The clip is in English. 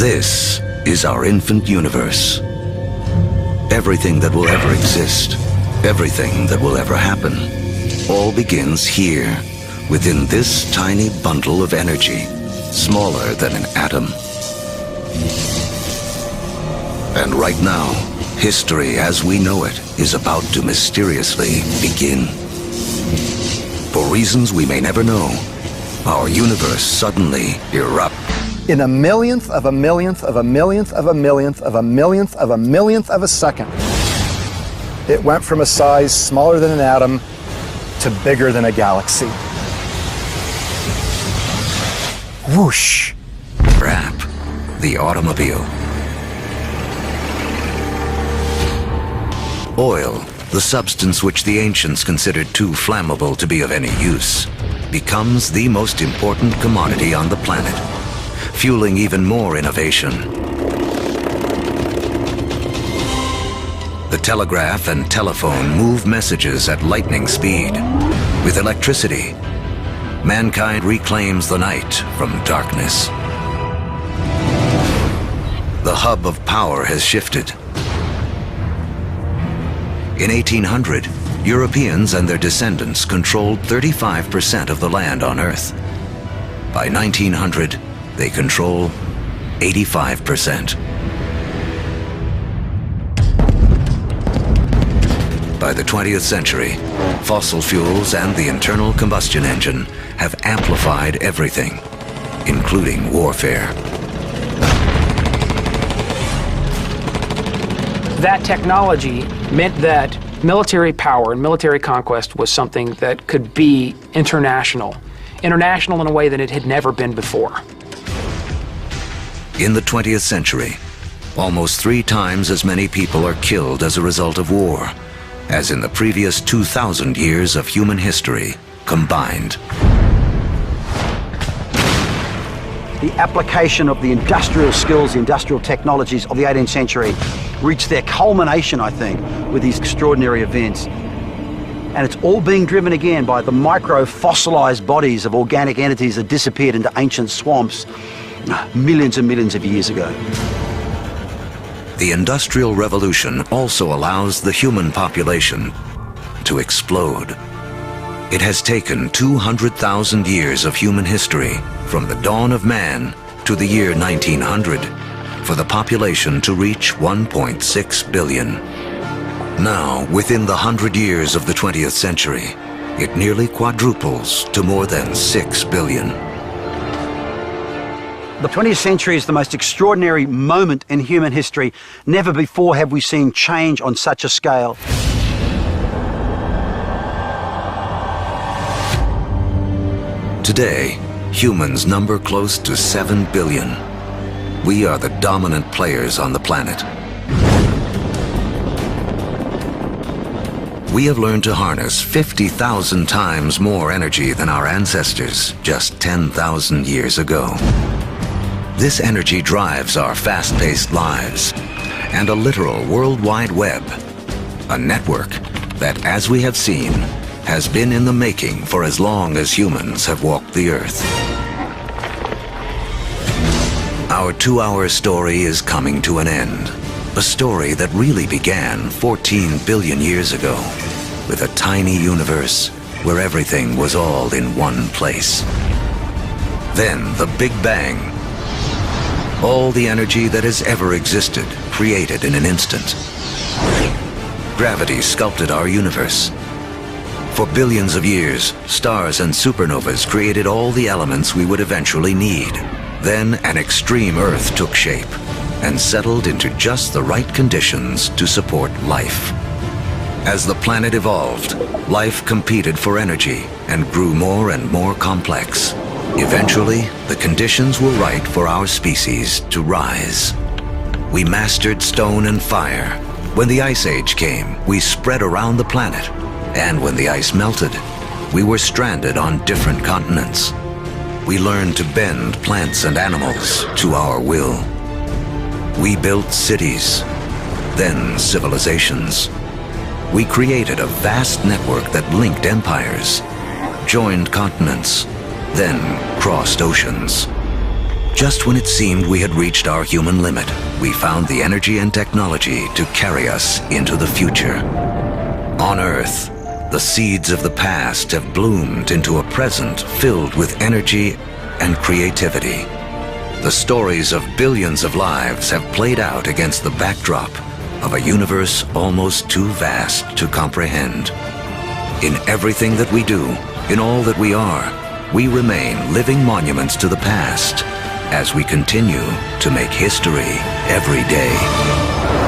This is our infant universe. Everything that will ever exist, everything that will ever happen, all begins here, within this tiny bundle of energy, smaller than an atom. And right now, history as we know it is about to mysteriously begin. For reasons we may never know, our universe suddenly erupts. In a millionth of a millionth of a millionth of a millionth of a millionth of a millionth of a second, it went from a size smaller than an atom to bigger than a galaxy. Whoosh. Rap, the automobile. Oil, the substance which the ancients considered too flammable to be of any use, becomes the most important commodity on the planet, fueling even more innovation. The telegraph and telephone move messages at lightning speed. With electricity, mankind reclaims the night from darkness. The hub of power has shifted. In 1800, Europeans and their descendants controlled 35% of the land on Earth. By 1900, they control 85%. By the 20th century, fossil fuels and the internal combustion engine have amplified everything, including warfare. That technology meant that military power and military conquest was something that could be international in a way that it had never been before. In the 20th century, almost 3 times as many people are killed as a result of war as in the previous 2,000 years of human history combined. The application of the industrial skills, the industrial technologies of the 18th century reached their culmination, I think, with these extraordinary events. And it's all being driven again by the micro-fossilized bodies of organic entities that disappeared into ancient swamps millions and millions of years ago. The Industrial Revolution also allows the human population to explode. It has taken 200,000 years of human history, from the dawn of man to the year 1900, for the population to reach 1.6 billion. Now, within the 100 years of the 20th century, it nearly quadruples to more than 6 billion. The 20th century is the most extraordinary moment in human history. Never before have we seen change on such a scale. Today, humans number close to 7 billion. We are the dominant players on the planet. We have learned to harness 50,000 times more energy than our ancestors just 10,000 years ago. This energy drives our fast-paced lives and a literal World Wide Web, a network that, as we have seen, has been in the making for as long as humans have walked the Earth. Our 2-hour story is coming to an end. A story that really began 14 billion years ago with a tiny universe where everything was all in one place. Then the Big Bang. All the energy that has ever existed created in an instant. Gravity sculpted our universe. For billions of years, stars and supernovas created all the elements we would eventually need. Then an extreme Earth took shape and settled into just the right conditions to support life. As the planet evolved, life competed for energy and grew more and more complex. Eventually, the conditions were right for our species to rise. We mastered stone and fire. When the Ice Age came, we spread around the planet. And when the ice melted, we were stranded on different continents. We learned to bend plants and animals to our will. We built cities, then civilizations. We created a vast network that linked empires, joined continents, then crossed oceans. Just when it seemed we had reached our human limit, we found the energy and technology to carry us into the future. On Earth, the seeds of the past have bloomed into a present filled with energy and creativity. The stories of billions of lives have played out against the backdrop of a universe almost too vast to comprehend. In everything that we do, in all that we are, we remain living monuments to the past as we continue to make history every day.